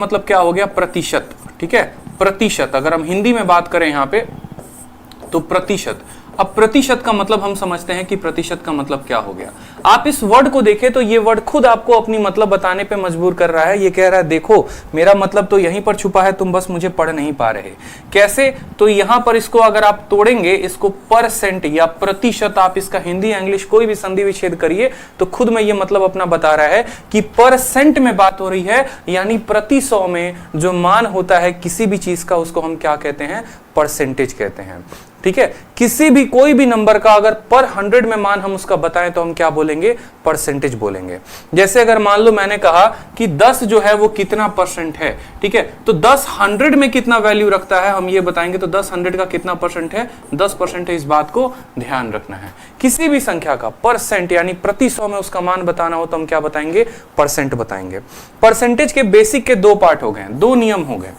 मतलब क्या हो गया, प्रतिशत। ठीक है, प्रतिशत, अगर हम हिंदी में बात करें यहाँ पे तो प्रतिशत। अब प्रतिशत का मतलब हम समझते हैं कि प्रतिशत का मतलब क्या हो गया। आप इस वर्ड को देखें तो ये वर्ड खुद आपको अपनी मतलब बताने पे मजबूर कर रहा है। ये कह रहा है देखो मेरा मतलब तो यहीं पर छुपा है, तुम बस मुझे पढ़ नहीं पा रहे। कैसे? तो यहां पर इसको अगर आप तोड़ेंगे, इसको परसेंट या प्रतिशत, आप इसका हिंदी इंग्लिश कोई भी संधि विच्छेद करिए तो खुद में ये मतलब अपना बता रहा है कि परसेंट में बात हो रही है, यानी प्रति 100 में जो मान होता है किसी भी चीज का उसको हम क्या कहते हैं, परसेंटेज कहते हैं। ठीक है, किसी भी कोई भी नंबर का अगर पर 100 में मान हम उसका बताएं तो हम क्या बोलेंगे, परसेंटेज बोलेंगे। जैसे अगर मान लो मैंने कहा कि 10 जो है वो कितना परसेंट है, ठीक है, तो 10 100 में कितना वैल्यू रखता है हम ये बताएंगे। तो 10 100 का कितना परसेंट है, 10% है, इस बात को ध्यान रखना है। किसी भी संख्या का परसेंट यानी प्रति 100 में उसका मान बताना हो तो हम क्या बताएंगे, परसेंट बताएंगे। परसेंटेज के बेसिक के 2 पार्ट हो गए, 2 नियम हो गए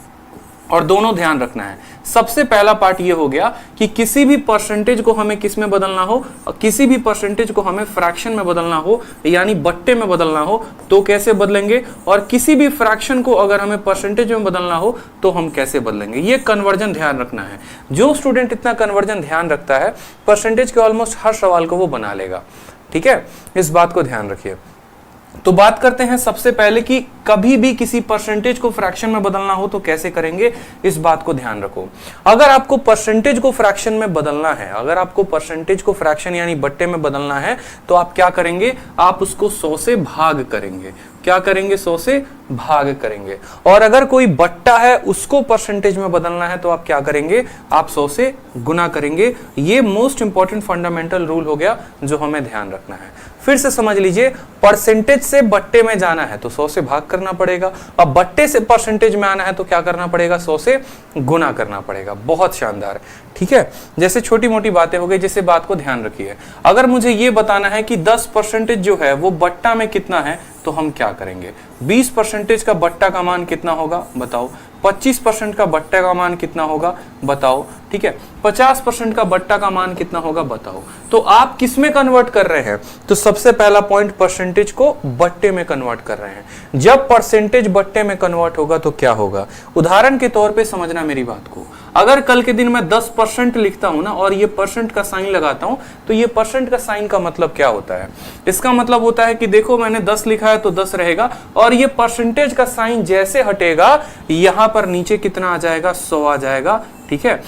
और दोनों ध्यान रखना है। सबसे पहला पार्ट ये हो गया कि किसी भी परसेंटेज को हमें किस में बदलना हो, किसी भी परसेंटेज को हमें फ्रैक्शन में बदलना हो यानी बट्टे में बदलना हो तो कैसे बदलेंगे, और किसी भी फ्रैक्शन को अगर हमें परसेंटेज में बदलना हो तो हम कैसे बदलेंगे। ये कन्वर्जन ध्यान रखना है। जो स्टूडेंट इतना कन्वर्जन ध्यान रखता है परसेंटेज के ऑलमोस्ट हर सवाल को वो बना लेगा। ठीक है, इस बात को ध्यान रखिए। तो बात करते हैं सबसे पहले कि कभी भी किसी परसेंटेज को फ्रैक्शन में बदलना हो तो कैसे करेंगे, इस बात को ध्यान रखो। अगर आपको परसेंटेज को फ्रैक्शन में बदलना है, अगर आपको परसेंटेज को फ्रैक्शन यानी बट्टे में बदलना है तो आप क्या करेंगे, आप उसको 100 से भाग करेंगे। क्या करेंगे, 100 से भाग करेंगे। और अगर कोई बट्टा है उसको परसेंटेज में बदलना है तो आप क्या करेंगे, आप 100 से गुना करेंगे। ये मोस्ट इंपॉर्टेंट फंडामेंटल रूल हो गया जो हमें ध्यान रखना है। फिर से समझ लीजिए, परसेंटेज से बट्टे में जाना है तो 100 से भाग करना पड़ेगा। अब बट्टे से परसेंटेज में आना है तो क्या करना पड़ेगा, 100 से गुना करना पड़ेगा। बहुत शानदार। ठीक है, जैसे छोटी मोटी बातें हो गई, जैसे बात को ध्यान रखिए। अगर मुझे ये बताना है कि 10% जो है वो बट्टा में कितना है तो हम क्या करेंगे, 20% का बट्टा का मान कितना होगा बताओ, 25% का बट्टे का मान कितना होगा बताओ, ठीक है, 50% का बट्टा का मान कितना होगा बताओ। तो आप किस में कन्वर्ट कर रहे हैं, तो सबसे पहला पॉइंट परसेंटेज को बट्टे में कन्वर्ट कर रहे हैं। जब परसेंटेज बट्टे में कन्वर्ट होगा तो क्या होगा, उदाहरण के तौर पे समझना मेरी बात को। अगर कल के दिन मैं 10% लिखता हूं ना और ये परसेंट का साइन लगाता हूं तो ये परसेंट का साइन का मतलब क्या होता है, इसका मतलब होता है कि देखो मैंने 10 लिखा है तो 10 रहेगा, और ये परसेंटेज का साइन जैसे हटेगा यहां पर नीचे कितना आ जाएगा, 100 आ जाएगा। ठीक है,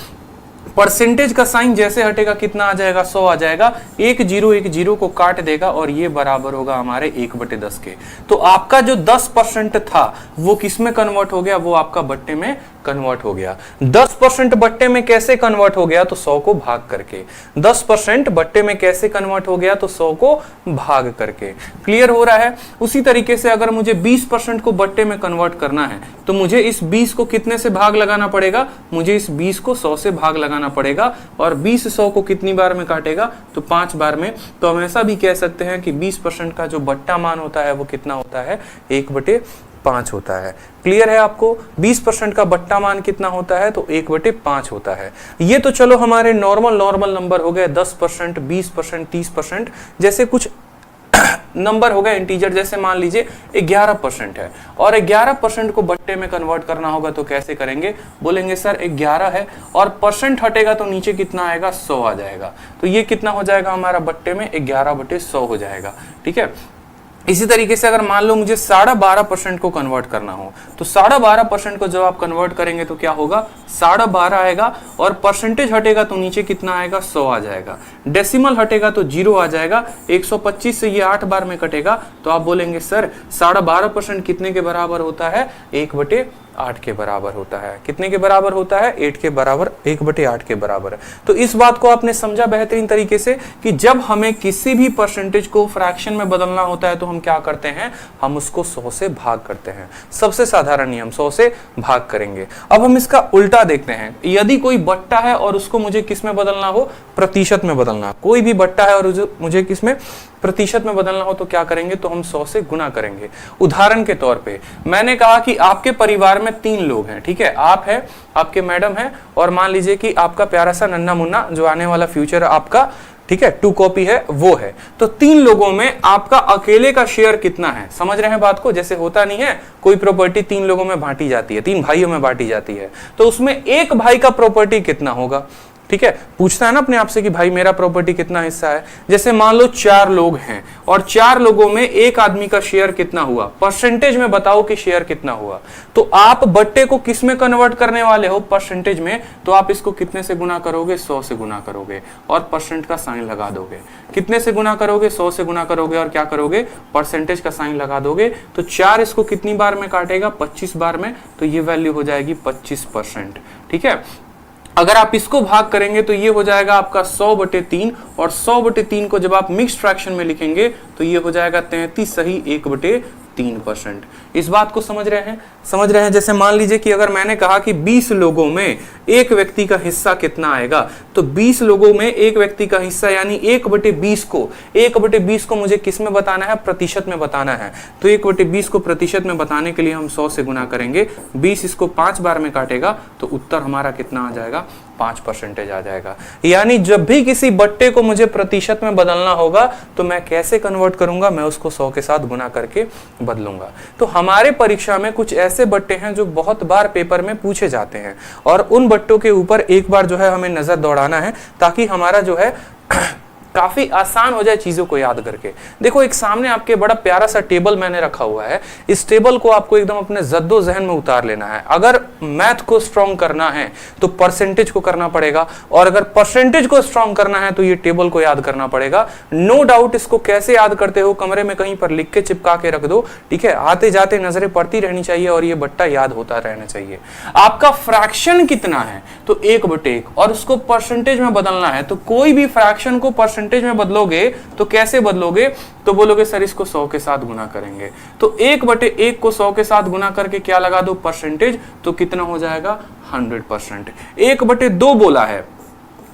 परसेंटेज का साइन जैसे हटेगा कितना आ जाएगा, 100 आ जाएगा। 1 0 को काट देगा और ये बराबर होगा हमारे 1/10 के। तो आपका जो 10% था वो किस में कन्वर्ट हो गया, वो आपका बट्टे में कन्वर्ट हो गया। 10% बट्टे में कैसे कन्वर्ट हो गया, तो 100 को भाग करके। 10% बट्टे में कैसे कन्वर्ट हो गया, तो 100 को भाग करके। क्लियर हो रहा है। उसी तरीके से अगर मुझे 20% को बट्टे में कन्वर्ट करना है तो मुझे इस 20 को कितने से भाग लगाना पड़ेगा, मुझे इस 20 को 100 से भाग लगाना पड़ेगा। और 20 100 को कितनी बार में काटेगा, तो 5 बार में। तो हम ऐसा भी कह सकते हैं कि 20% का जो बट्टा मान होता है वो कितना होता है, 1/5 होता है। क्लियर है आपको, 20% का बट्टा मान कितना होता है, तो 1/5 होता है। ये तो चलो हमारे नॉर्मल नंबर हो गए, 10%, 20%, 30%, जैसे कुछ नंबर हो गए इंटीजर। जैसे मान लीजिए 11% है और 11% को बट्टे में कन्वर्ट करना होगा तो कैसे करेंगे, बोलेंगे सर 11 है और परसेंट हटेगा तो नीचे कितना आएगा, 100 आ जाएगा। तो ये कितना हो जाएगा हमारा बट्टे में, 11/100 हो जाएगा। ठीक है, इसी तरीके से अगर मान लो मुझे 12.5% को कन्वर्ट करना हो तो 12.5% को जब आप कन्वर्ट करेंगे तो क्या होगा, 12.5 आएगा और परसेंटेज हटेगा तो नीचे कितना आएगा, 100 आ जाएगा। डेसिमल हटेगा तो 0 आ जाएगा। 125 से ये 8 बार में कटेगा तो आप बोलेंगे सर 12.5% कितने के बराबर होता है, 1/8 के बराबर होता है। कितने के बराबर होता है, 8 के बराबर, 1/8 के बराबर। तो इस बात को आपने समझा बेहतरीन तरीके से कि जब हमें किसी भी परसेंटेज को फ्रैक्शन में बदलना होता है तो हम क्या करते हैं, हम उसको 100 से भाग करते हैं। सबसे साधारण नियम, 100 से भाग करेंगे। अब हम इसका उल्टा देखते हैं। यदि कोई बट्टा है और उसको मुझे किस में बदलना हो, प्रतिशत में बदलना। कोई भी बट्टा है और मुझे किस में, प्रतिशत में बदलना हो तो क्या करेंगे, तो हम 100 से गुना करेंगे। उदाहरण के तौर पे मैंने कहा कि आपके परिवार में 3 लोग हैं। ठीक है, आप है, आपके मैडम है और मान लीजिए कि आपका प्यारा सा नन्ना मुन्ना जो आने वाला फ्यूचर आपका ठीक है, 2 कॉपी है वो है। तो 3 लोगों में आपका अकेले का शेयर कितना है, समझ रहे हैं बात को। जैसे होता नहीं है कोई प्रॉपर्टी 3 लोगों में बांटी जाती है, 3 भाइयों में बांटी जाती है, तो उसमें एक भाई का प्रॉपर्टी कितना होगा। ठीक है, पूछता है ना अपने आप से कि भाई मेरा प्रॉपर्टी कितना हिस्सा है। जैसे मान लो 4 लोग हैं और 4 लोगों में एक आदमी का शेयर कितना हुआ, परसेंटेज में बताओ कि शेयर कितना हुआ। तो आप बट्टे को किस में कन्वर्ट करने वाले हो, परसेंटेज में। तो आप इसको कितने से गुना करोगे, 100 से गुना करोगे और परसेंट का साइन लगा दोगे। कितने से गुना करोगे, 100 से गुना करोगे और क्या करोगे, परसेंटेज का साइन लगा दोगे। तो 4 इसको कितनी बार में काटेगा, 25 बार में, तो ये वैल्यू हो जाएगी 25%। ठीक है, अगर आप इसको भाग करेंगे तो ये हो जाएगा आपका 100/3 और 100/3 को जब आप मिक्स्ड फ्रैक्शन में लिखेंगे तो ये हो जाएगा 33 सही 1/3%। इस बात को समझ रहे हैं, समझ रहे हैं। जैसे मान लीजिए कि अगर मैंने कहा कि 20 लोगों में एक व्यक्ति का हिस्सा कितना आएगा, तो 20 लोगों में एक व्यक्ति का हिस्सा यानी 1/20 को मुझे किस में बताना है, प्रतिशत में बताना है। तो 1/20 को प्रतिशत में बताने के लिए हम 100 से गुना करेंगे, 20 इसको 5 बार में काटेगा तो उत्तर हमारा कितना आ जाएगा, 5% आ जाएगा। यानी जब भी किसी बट्टे को मुझे प्रतिशत में बदलना होगा तो मैं कैसे कन्वर्ट करूंगा, मैं उसको 100 के साथ गुना करके बदलूंगा। तो हमारे परीक्षा में कुछ ऐसे बट्टे हैं जो बहुत बार पेपर में पूछे जाते हैं और उन बट्टों के ऊपर एक बार जो है हमें नजर दौड़ाना है ताकि हमारा जो है काफी आसान हो जाए चीजों को याद करके। देखो एक सामने आपके बड़ा प्यारा सा टेबल मैंने रखा हुआ है, इस टेबल को आपको एकदम अपने जद्दोजहद में उतार लेना है। अगर मैथ को स्ट्रॉन्ग करना है तो परसेंटेज को करना पड़ेगा और अगर परसेंटेज को स्ट्रॉन्ग करना है तो ये टेबल को याद करना पड़ेगा। नो डाउट इसको कैसे याद करते हो कमरे में कहीं पर लिख के चिपका के रख दो, ठीक है, आते जाते नजरें पड़ती रहनी चाहिए और ये बट्टा याद होता रहना चाहिए। आपका फ्रैक्शन कितना है, तो 1/1 और उसको परसेंटेज में बदलना है। तो कोई भी फ्रैक्शन को परसेंटेज में बदलोगे तो कैसे बदलोगे, तो बोलोगे सर इसको 100 के साथ गुना करेंगे। तो 1/1 को 100 के साथ गुना करके क्या लगा दो, परसेंटेज, तो कितना हो जाएगा 100%। 1/2 बोला है,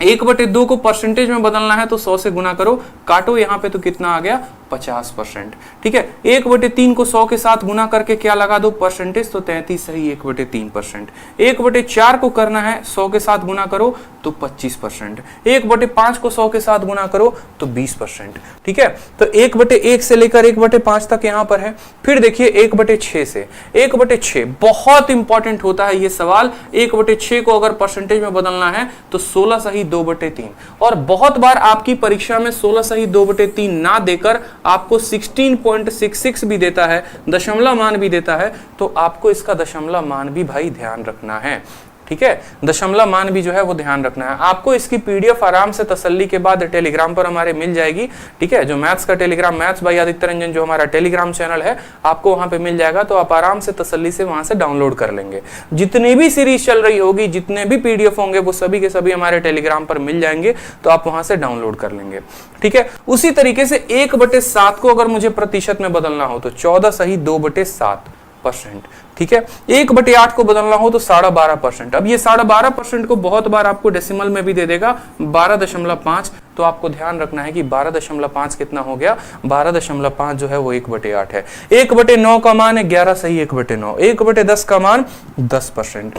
1/2 को परसेंटेज में बदलना है तो 100 से गुना करो, काटो यहां पे तो कितना आ गया 50%। ठीक है, 1/3 को 100 के साथ गुना करके क्या लगा दो, परसेंटेज, तो 33 सही 1/3%। 1/4 को करना है 100 के साथ गुना करो तो 25%। 1/5 को 100 के साथ गुना करो तो 20%। ठीक है, तो 1/1 से लेकर 1/5 तक यहां पर है। फिर देखिए 1/6 से 1/6 बहुत इंपॉर्टेंट होता है ये सवाल। 1/6 को अगर परसेंटेज में बदलना है तो 16 सही 2/3 और बहुत बार आपकी परीक्षा में 16 सही 2/3 ना देकर आपको 16.66 भी देता है, दशमलव मान भी देता है, तो आपको इसका दशमलव मान भी भाई ध्यान रखना है। ठीक है, दशमलव मान भी जो है वो ध्यान रखना है। आपको इसकी पीडीएफ आराम से तसल्ली के बाद टेलीग्राम पर हमारे मिल जाएगी। ठीक है, जो मैथ्स का Telegram, maths by Aditya Ranjan जो हमारा टेलीग्राम चैनल है, आपको वहां पे मिल जाएगा, तो आप आराम से तसल्ली से वहां से डाउनलोड कर लेंगे। जितनी भी सीरीज चल रही होगी, जितने भी पीडीएफ होंगे, वो सभी के सभी हमारे टेलीग्राम पर मिल जाएंगे, तो आप वहां से डाउनलोड कर लेंगे। ठीक है, उसी तरीके से 1/7 को अगर मुझे प्रतिशत में बदलना हो तो 14 सही 2/7%। ठीक है, 1/8 को बदलना हो तो 12.5%। अब ये 12.5% को बहुत बार आपको डेसिमल में भी दे देगा 12.5, तो आपको ध्यान रखना है कि 12.5 कितना हो गया, 12.5 जो है वो 1/8 है। 1/9 का मान है 11 सही 1/9। 1/10 का मान 10%।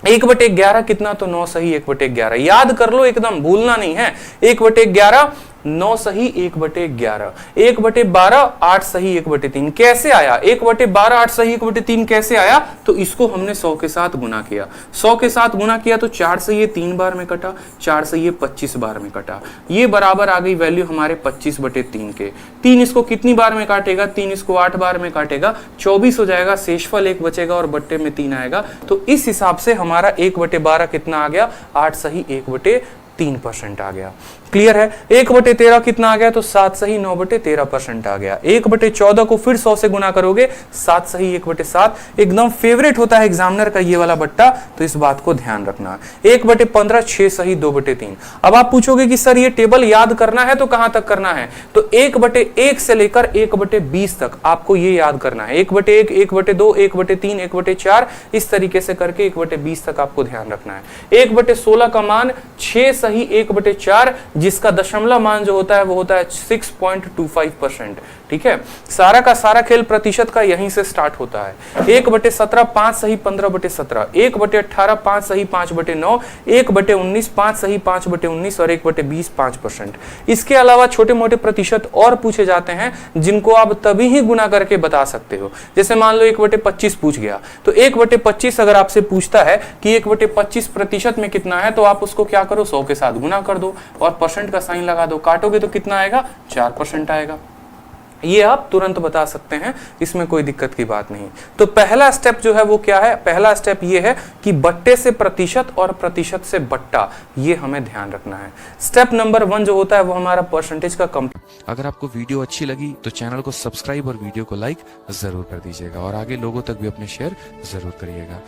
1/11 कितना, तो 9 सही 1/11। याद कर लो, एकदम भूलना नहीं है। 1/11 9 सही 1/11। 1/12 8 सही 1/3। कैसे आया 1/12 8 सही 1/3 कैसे आया, तो इसको हमने 100 के साथ गुना किया। 100 के साथ गुना किया तो 4 से ये 3 बार में कटा, 4 से ये 25 बार में कटा। ये बराबर आ गई वैल्यू हमारे 25/3 के। 3 इसको कितनी बार में काटेगा, 3 इसको 8 बार में काटेगा, 24 हो जाएगा, शेषफल 1 बचेगा और बट्टे में 3 आएगा। तो इस हिसाब से हमारा 1/12 कितना आ गया, 8 सही 1/3% आ गया। क्लियर है। 1/13 कितना आ गया, तो 7 सही 9/13% आ गया। 1/14 को फिर 100 से गुना करोगे, 7 सही 1/7। एकदम फेवरेट होता है एग्जामिनर का ये वाला बट्टा, तो इस बात को ध्यान रखना। 1/15 6 सही 2/3। अब आप पूछोगे कि सर ये टेबल याद करना है तो कहां तक करना है, तो 1/1 से लेकर 1/20 तक आपको ये याद करना है। 1/1 1/2 1/3 1/4 इस तरीके से करके 1/20 तक आपको ध्यान रखना है। 1/16 का मान 6 सही 1/4, जिसका दशमलव मान जो होता है वो होता है 6.25%। ठीक है, सारा का सारा खेल प्रतिशत का यहीं से स्टार्ट होता है। 1/17 5 सही 15/17, 1/18 5 सही 5/9, 1/19 5 सही 5/19 और 1/20 5%। इसके अलावा छोटे मोटे प्रतिशत और पूछे जाते हैं जिनको आप तभी ही गुना करके बता सकते हो। जैसे मान लो 1/25 पूछ गया, तो 1/25 अगर आपसे पूछता है कि 1/25 प्रतिशत में कितना है, तो आप उसको क्या करो, 100 के साथ गुना कर दो और परसेंट का साइन लगा दो, काटोगे तो कितना आएगा, 4% आएगा। ये आप तुरंत बता सकते हैं, इसमें कोई दिक्कत की बात नहीं। तो पहला स्टेप जो है वो क्या है, पहला स्टेप ये है कि बट्टे से प्रतिशत और प्रतिशत से बट्टा, ये हमें ध्यान रखना है। स्टेप नंबर 1 जो होता है वो हमारा परसेंटेज का कम। अगर आपको वीडियो अच्छी लगी तो चैनल को सब्सक्राइब और वीडियो को लाइक जरूर कर दीजिएगा और आगे लोगों तक भी अपने शेयर जरूर करिएगा।